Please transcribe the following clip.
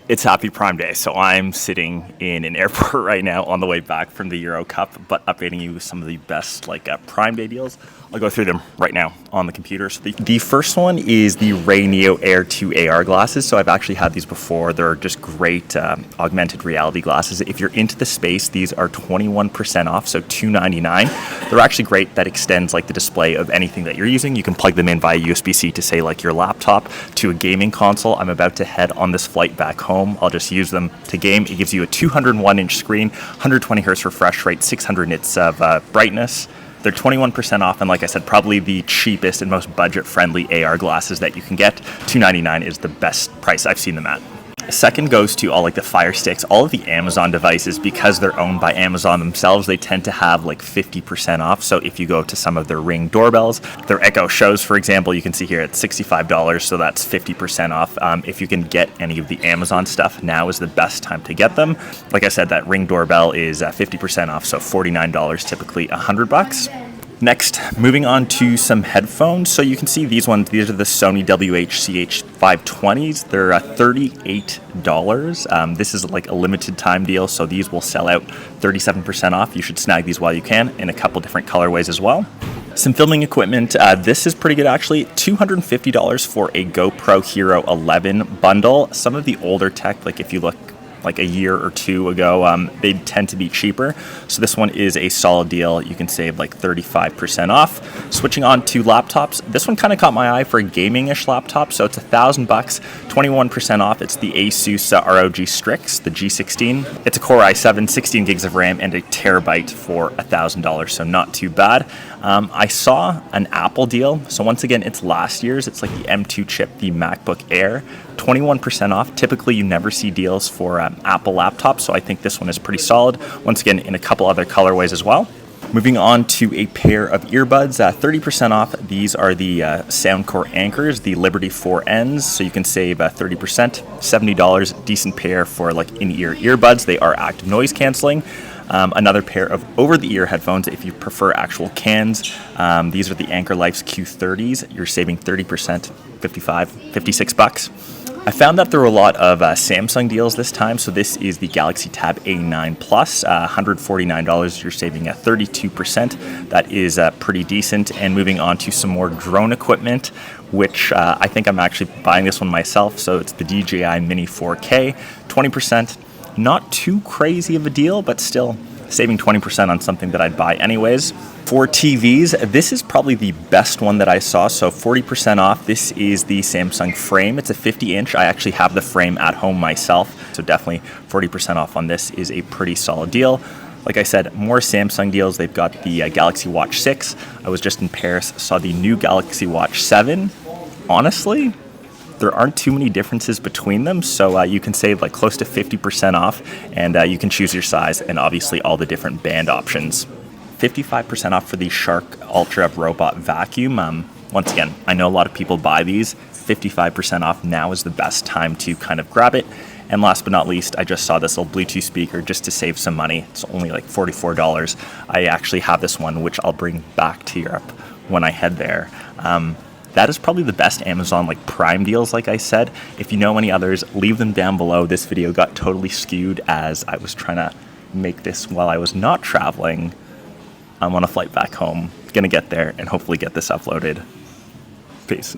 It's Happy Prime Day, so I'm sitting in an airport right now on the way back from the Euro Cup, but updating you with some of the best Prime Day deals. I'll go through them right now on the computer. So the first one is the Ray Neo Air 2 AR glasses. So I've actually had these before. They're just great augmented reality glasses. If you're into the space, these are 21% off, so $299. They're actually great. That extends the display of anything that you're using. You can plug them in via USB-C to say your laptop to a gaming console. I'm about to head on this flight back home. I'll just use them to game. It gives you a 201-inch screen, 120 hertz refresh rate, 600 nits of brightness. They're 21% off, and like I said, probably the cheapest and most budget-friendly AR glasses that you can get. $299 is the best price I've seen them at. Second goes to all the Fire Sticks. All of the Amazon devices, because they're owned by Amazon themselves, they tend to have 50% off. So if you go to some of their Ring doorbells, their Echo Shows, for example, you can see here it's $65, so that's 50% off. If you can get any of the Amazon stuff, now is the best time to get them. Like I said, that Ring doorbell is 50% off, so $49, typically $100. Next, moving on to some headphones. So you can see these ones. These are the Sony WH-CH520s. They're $38. This is a limited time deal, so these will sell out 37% off. You should snag these while you can in a couple different colorways as well. Some filming equipment. This is pretty good actually. $250 for a GoPro Hero 11 bundle. Some of the older tech, if you look a year or two ago, they tend to be cheaper. So this one is a solid deal. You can save 35% off. Switching on to laptops. This one kind of caught my eye for a gaming-ish laptop. So it's $1,000, 21% off. It's the Asus ROG Strix, the G16. It's a Core i7, 16 gigs of RAM, and a terabyte for $1,000. So not too bad. I saw an Apple deal. So once again, it's last year's. It's the M2 chip, the MacBook Air, 21% off. Typically, you never see deals for Apple laptops, so I think this one is pretty solid. Once again, in a couple other colorways as well. Moving on to a pair of earbuds, 30% off. These are the Soundcore Anchors, the Liberty 4Ns, so you can save 30%, $70. Decent pair for in-ear earbuds. They are active noise canceling. Another pair of over-the-ear headphones if you prefer actual cans. These are the Anchor Life's Q30s. You're saving 30%, $56. I found that there were a lot of Samsung deals this time. So this is the Galaxy Tab A9 Plus, $149. You're saving 32%. That is pretty decent. And moving on to some more drone equipment, which I think I'm actually buying this one myself. So it's the DJI Mini 4K, 20%. Not too crazy of a deal, but still saving 20% on something that I'd buy anyways. For TVs, this is probably the best one that I saw, so 40% off. This is the Samsung Frame. It's a 50-inch. I actually have the frame at home myself, so definitely 40% off on this is a pretty solid deal. Like I said, more Samsung deals. They've got the Galaxy Watch 6. I was just in Paris, saw the new Galaxy Watch 7. Honestly, there aren't too many differences between them, so you can save close to 50% off, and you can choose your size and obviously all the different band options. 55% off for the Shark Ultra Robot Vacuum. Once again, I know a lot of people buy these. 55% off. Now is the best time to kind of grab it. And last but not least, I just saw this little Bluetooth speaker just to save some money. It's only $44. I actually have this one, which I'll bring back to Europe when I head there. That is probably the best Amazon Prime deals, like I said. If you know any others, leave them down below. This video got totally skewed as I was trying to make this while I was not traveling. I'm on a flight back home. Gonna get there and hopefully get this uploaded. Peace.